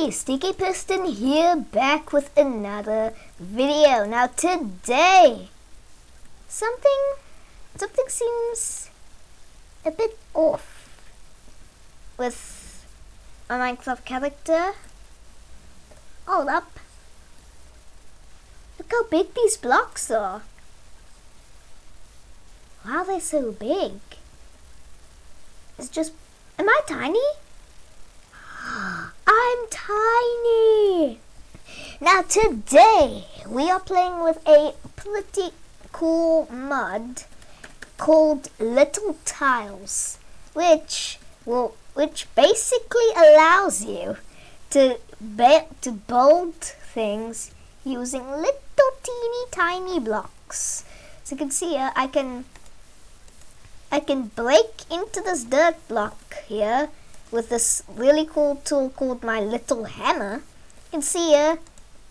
everybody, Sticky Piston here, back with another video. Now today, something seems a bit off with a Minecraft character. Hold up. Look how big these blocks are. Why are they so big? It's just, am I tiny? I'm tiny! Now today we are playing with a pretty cool mod called LittleTiles, which basically allows you to build things using little teeny tiny blocks. So you can see here, I can break into this dirt block here with this really cool tool called my little hammer. You can see here,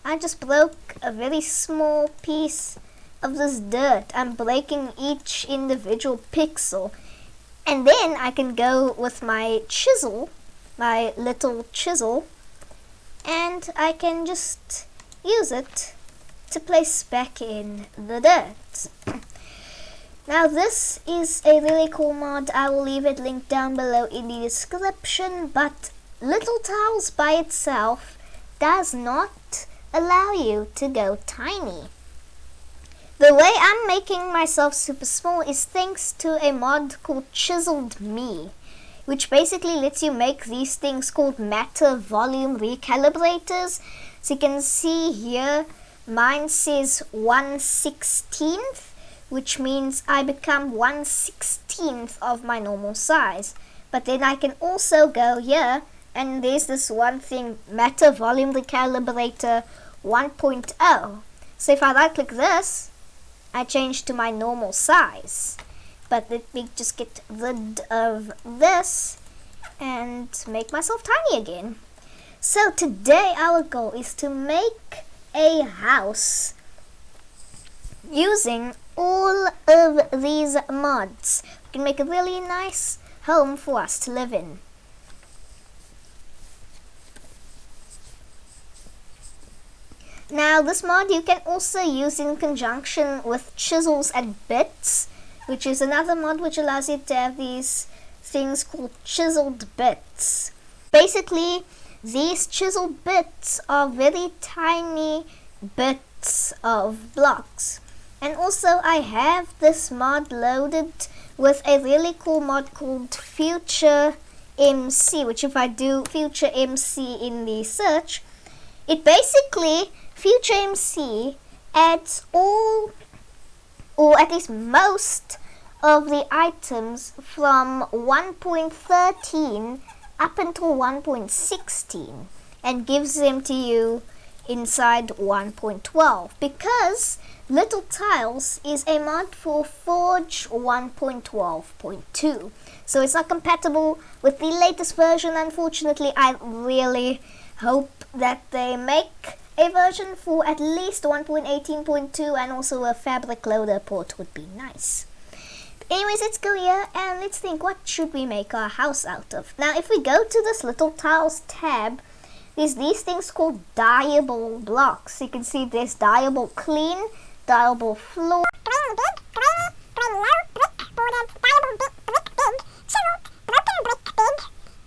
I just broke a very small piece of this dirt. I'm breaking each individual pixel. And then I can go with my chisel, my little chisel, and I can just use it to place back in the dirt. Now this is a really cool mod. I will leave it linked down below in the description, but LittleTiles by itself does not allow you to go tiny. The way I'm making myself super small is thanks to a mod called Chiseled Me, which basically lets you make these things called matter volume recalibrators. So you can see here, mine says 1/16th. Which means I become 1/16th of my normal size. But then I can also go here, and there's this one thing, matter volume recalibrator 1.0. So if I right click this, I change to my normal size. But let me just get rid of this and make myself tiny again. So today our goal is to make a house using all of these mods. We can make a really nice home for us to live in. Now this mod you can also use in conjunction with chisels and bits, which is another mod which allows you to have these things called chiseled bits. Basically, these chiseled bits are very tiny bits of blocks. And also I have this mod loaded with a really cool mod called Future MC, which if I do Future MC in the search, it basically, Future MC adds all, or at least most of the items from 1.13 up until 1.16 and gives them to you inside 1.12, because LittleTiles is a mod for Forge 1.12.2. So it's not compatible with the latest version, unfortunately. I really hope that they make a version for at least 1.18.2, and also a fabric loader port would be nice. Anyways, let's go here and let's think, what should we make our house out of? Now if we go to this LittleTiles tab, there's these things called dyeable blocks. You can see there's dyeable clean, dyeable floor, green big, green low, brick bordered, dyeable brick big, chiseled, broken brick big,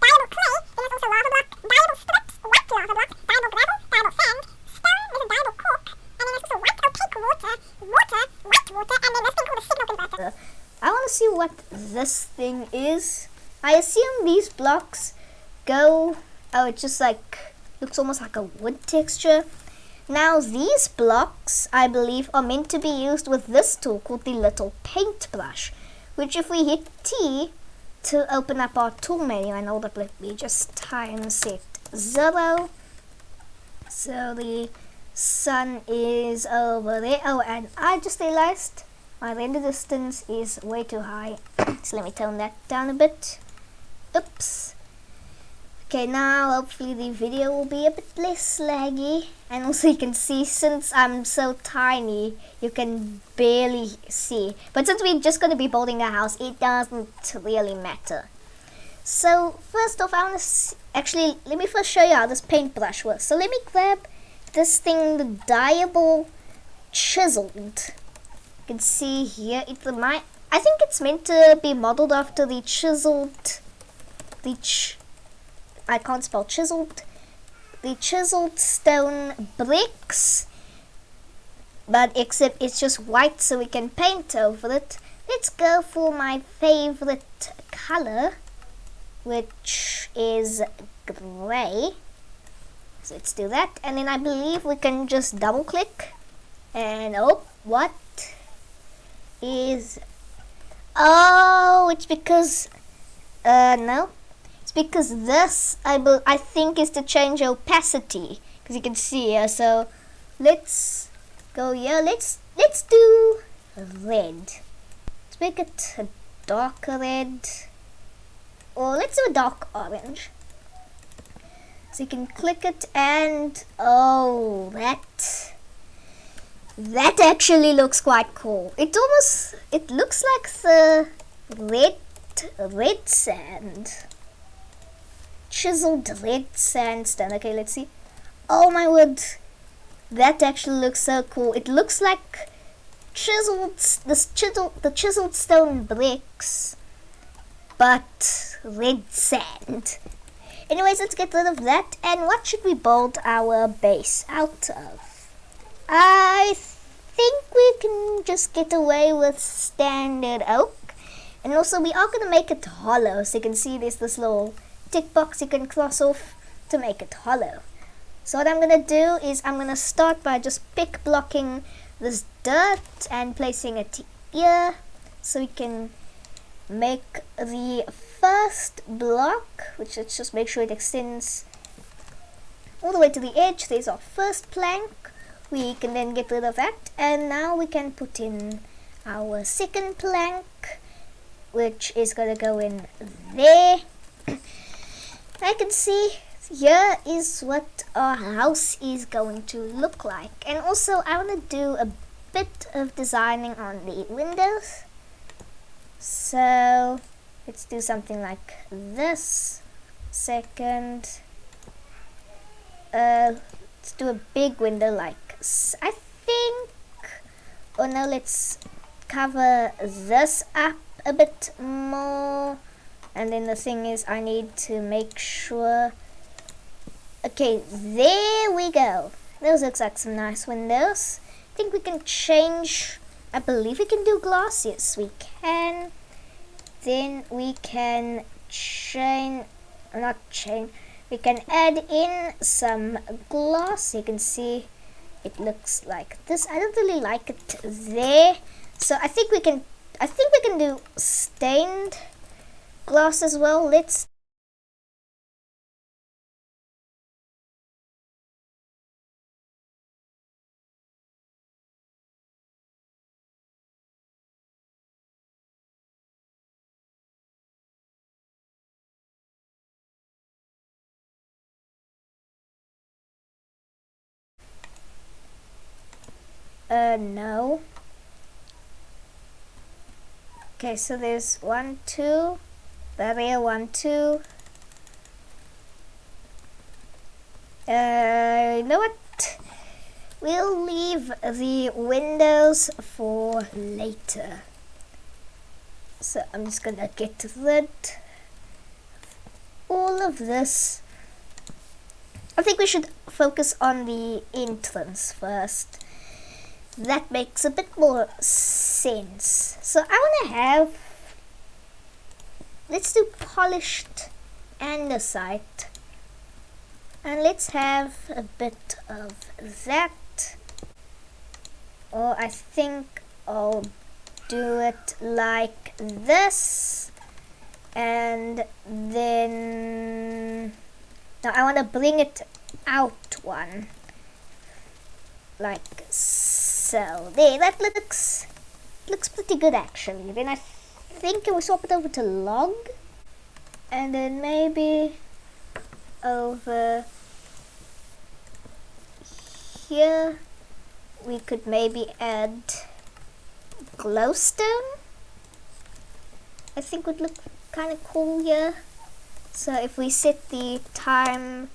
dyeable clay, there's also lava block, dyeable strips, white lava block, dyeable gravel, dyeable sand, stone, there's a dyeable cork, and then there's also white opaque water, white water, and then this thing called a signal converter. I want to see what this thing is. I assume these blocks go, oh, it's just like, looks almost like a wood texture. Now these blocks, I believe, are meant to be used with this tool called the little paintbrush, which if we hit T to open up our tool menu, and hold up, let me just time set 0. So the sun is over there. Oh, and I just realized my render distance is way too high. So let me tone that down a bit. Oops. Okay, now hopefully the video will be a bit less laggy, and also you can see, since I'm so tiny, you can barely see. But since we're just going to be building a house, it doesn't really matter. So first off, I want to actually, let me first show you how this paintbrush works. So let me grab this thing, the Diable Chiseled. You can see here, I think it's meant to be modeled after the chiseled, I can't spell chiseled, the chiseled stone bricks, but except it's just white so we can paint over it. Let's go for my favorite color, which is gray. So let's do that, and then I believe we can just double click, and oh, what is, oh, it's because, no, it's because this, I think is to change opacity, because you can see here. So let's go here, let's do red. Let's make it a darker red, or let's do a dark orange. So you can click it, and oh, that actually looks quite cool. It looks like the red sand, chiseled red sandstone. Okay, let's see. Oh my word, that actually looks so cool. It looks like the chiseled stone bricks, but red sand. Anyways, let's get rid of that. And what should we build our base out of? I think we can just get away with standard oak. And also we are going to make it hollow. So you can see there's this little tick box you can cross off to make it hollow. So what I'm going to do is I'm going to start by just pick blocking this dirt and placing it here. So we can make the first block, which let's just make sure it extends all the way to the edge. There's our first plank. We can then get rid of that, and now we can put in our second plank, which is going to go in there. I can see here is what our house is going to look like. And also I want to do a bit of designing on the windows. So let's do something like this. Second, let's do a big window like, I think, oh no, let's cover this up a bit more. And then the thing is, I need to make sure, okay, there we go. Those looks like some nice windows. I think we can change, I believe we can do glass. Yes, we can. Then we can we can add in some glass. You can see it looks like this. I don't really like it there. So I think we can do stained glass as well. Let's no. Okay, so there's 1, 2, barrier 1, 2. You know what? We'll leave the windows for later. So I'm just gonna get rid of all of this. I think we should focus on the entrance first. That makes a bit more sense. So I want to have, let's do polished andesite, and let's have a bit of that, or I think I'll do it like this. And then now I want to bring it out one, like so. There, that looks pretty good actually. Then I think we swap it over to log, and then maybe over here we could maybe add glowstone. I think would look kind of cool here. So if we set the time,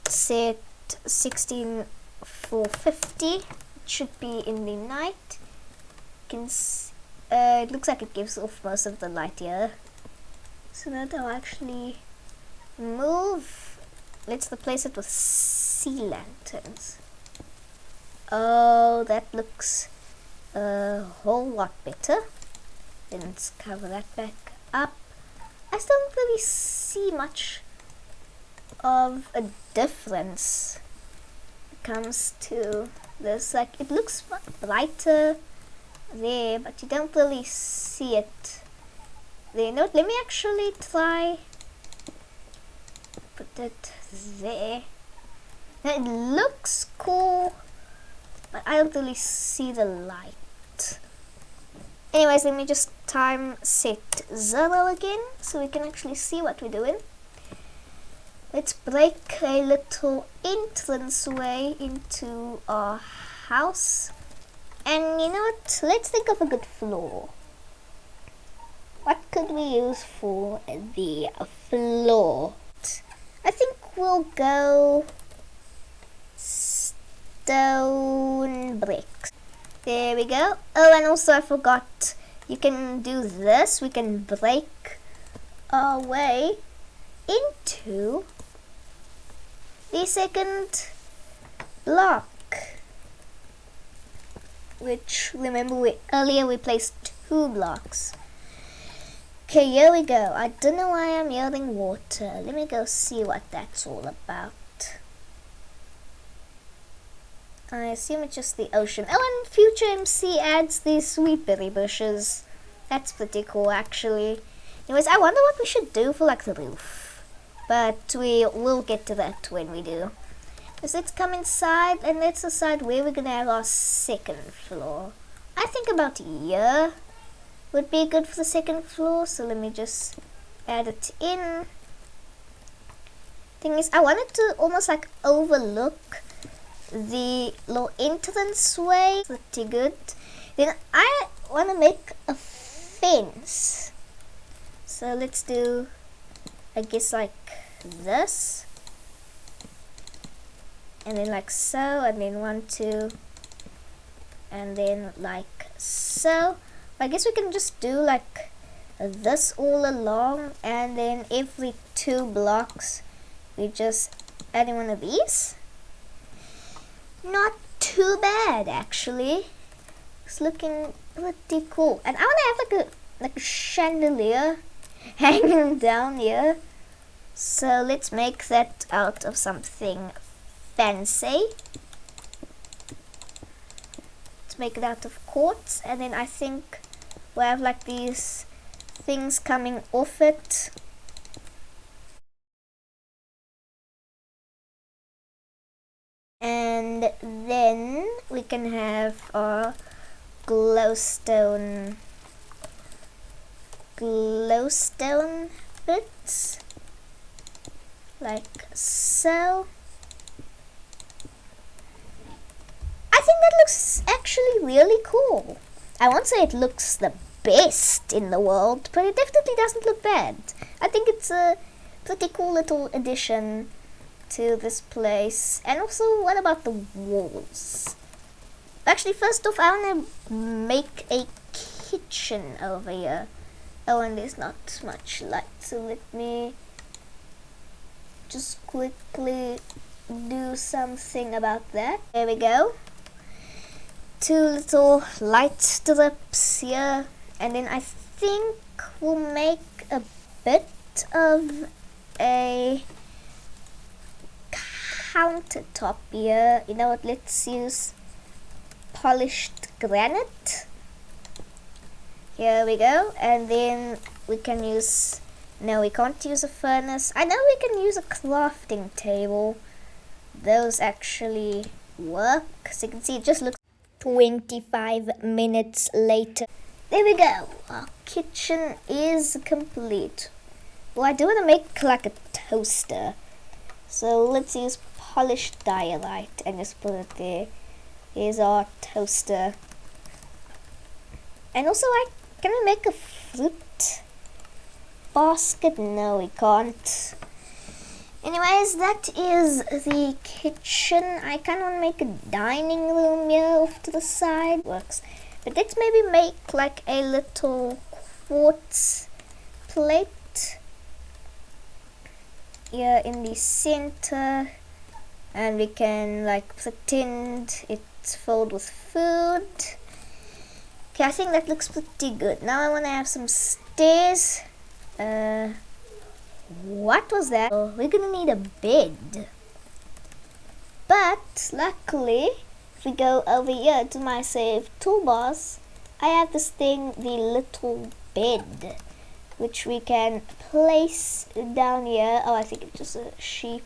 set 16:450, it should be in the night. It looks like it gives off most of the light here. So now I'll actually move. Let's replace it with sea lanterns. Oh, that looks a whole lot better. Then let's cover that back up. I still don't really see much of a difference when it comes to this. Like, it looks brighter there, but you don't really see it there. No, let me actually try put it there. Now, it looks cool, but I don't really see the light. Anyways, let me just time set 0 again so we can actually see what we're doing. Let's break a little entranceway into our house. And you know what? Let's think of a good floor. What could we use for the floor? I think we'll go stone bricks. There we go. Oh, and also I forgot, you can do this. We can break our way into the second block, which, remember, earlier we placed 2 blocks. Okay, here we go. I don't know why I'm yelling water. Let me go see what that's all about. I assume it's just the ocean. Oh, and Future MC adds these sweet berry bushes. That's pretty cool, actually. Anyways, I wonder what we should do for, like, the roof. But we will get to that when we do. So let's come inside and let's decide where we're gonna have our second floor. I think about here would be good for the second floor, so let me just add it in. Thing is, I wanted to almost like overlook the little entrance way. Pretty good. Then I want to make a fence, so let's do, I guess, like this, and then like so, and then 1, 2, and then like so. I guess we can just do like this all along, and then every 2 blocks we just add in one of these. Not too bad, actually. It's looking pretty cool. And I want to have like a chandelier hanging down here. So let's make that out of something fancy. Let's make it out of quartz, and then I think we'll have like these things coming off it. And then we can have our glowstone bits, like so. I think that looks actually really cool. I won't say it looks the best in the world, but it definitely doesn't look bad. I think it's a pretty cool little addition to this place. And also, what about the walls? Actually, first off, I want to make a kitchen over here. Oh, and there's not much light, so let me just quickly do something about that. There we go. 2 little light strips here, and then I think we'll make a bit of a countertop here. You know what, let's use polished granite. Here we go. And then we can use, no, we can't use a furnace. I know we can use a crafting table. Those actually work. So you can see it just looks 25 minutes later. There we go. Our kitchen is complete. Well, I do want to make like a toaster. So let's use polished diorite and just put it there. Here's our toaster. And also, can we make a fruit basket? No, we can't. Anyways, that is the kitchen. I kind of want to make a dining room here off to the side. Works. But let's maybe make like a little quartz plate here in the center. And we can like pretend it's filled with food. Okay, I think that looks pretty good. Now I want to have some stairs. What was that? Oh, we're gonna need a bed. But luckily, if we go over here to my save toolbars, I have this thing, the little bed, which we can place down here. Oh, I think it's just a sheep.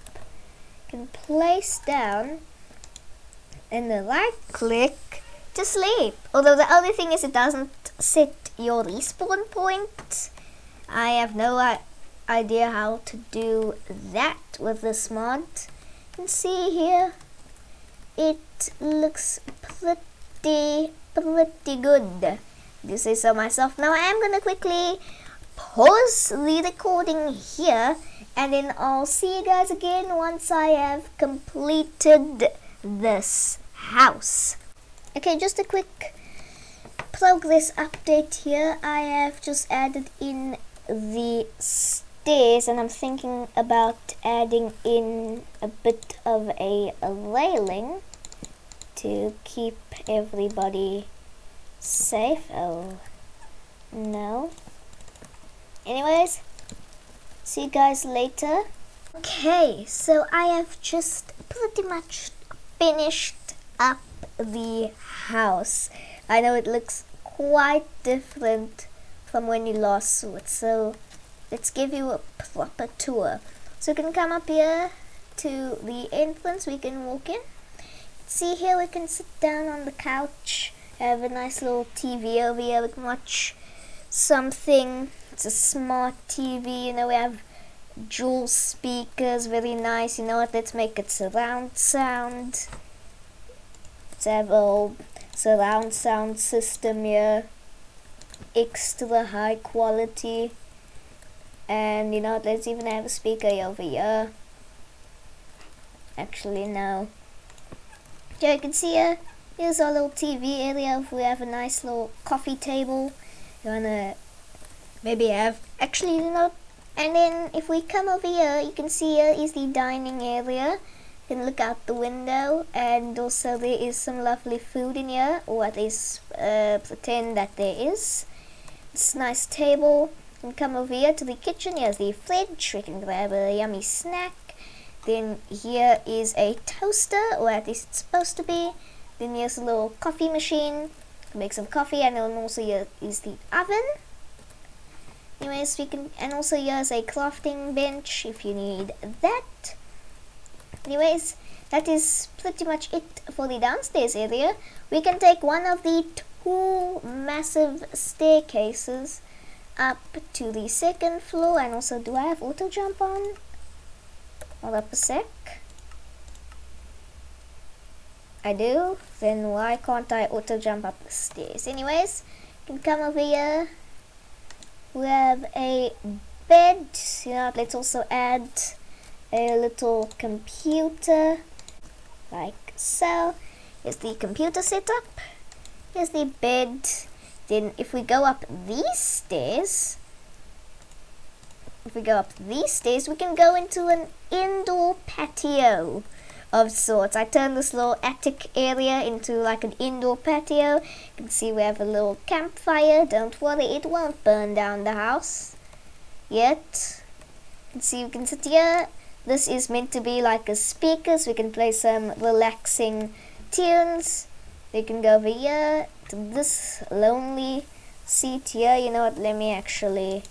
Can place down and then right click to sleep. Although the only thing is it doesn't set your respawn point. I have no idea how to do that with this mod. You can see here it looks pretty good. Do say so myself. Now I am gonna quickly pause the recording here, and then I'll see you guys again once I have completed this house. Okay, just a quick progress update here. I have just added in the stairs, and I'm thinking about adding in a bit of a railing to keep everybody safe. Oh no. Anyways, see you guys later. Okay, so I have just pretty much finished up the house. I know it looks quite different from when you last saw it, so let's give you a proper tour. So you can come up here to the entrance, we can walk in. See here, we can sit down on the couch, have a nice little TV over here, we can watch something. It's a smart TV, you know, we have dual speakers, very nice. You know what, let's make it surround sound. Let's have a whole surround sound system here, extra high quality. And you know what, let's even have a speaker over here. Actually no. Yeah, you can see here, here's our little TV area. We have a nice little coffee table. You wanna maybe have, actually, you know, and then if we come over here, you can see here is the dining area. You can look out the window, and also there is some lovely food in here, or at least pretend that there is. It's a nice table. You can come over here to the kitchen. Here's the fridge. We can grab a yummy snack. Then here is a toaster, or at least it's supposed to be. Then here's a little coffee machine. Make some coffee, and then also here is the oven. Anyways, we can, and also here's a crafting bench if you need that. Anyways, that is pretty much it for the downstairs area. We can take one of the two massive staircases up to the second floor. And also, do I have auto jump on? Hold up a sec. I do. Then why can't I auto jump up the stairs? Anyways, you can come over here. We have a bed. You know, let's also add a little computer like so. Here's the computer setup. Here's the bed. Then if we go up these stairs, we can go into an indoor patio of sorts. I turned this little attic area into like an indoor patio. You can see we have a little campfire. Don't worry, it won't burn down the house yet. You can see we can sit here. This is meant to be like a speaker, so we can play some relaxing tunes. We can go over here to this lonely seat here. You know what, let me actually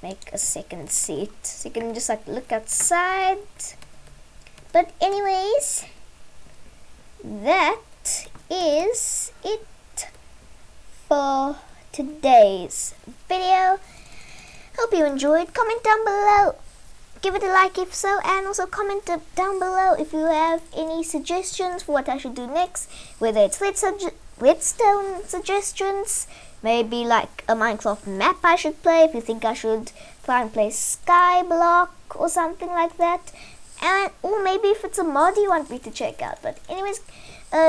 make a second seat, so you can just like look outside. But anyways, that is it for today's video. Hope you enjoyed. Comment down below, give it a like if so, and also comment down below if you have any suggestions for what I should do next, whether it's redstone suggestions, maybe like a Minecraft map I should play, if you think I should try and play Skyblock or something like that, and or maybe if it's a mod you want me to check out. But anyways,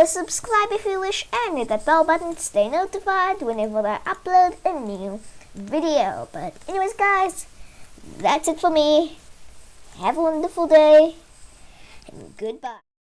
subscribe if you wish, and hit that bell button to stay notified whenever I upload a new video. But anyways guys, that's it for me. Have a wonderful day, and goodbye.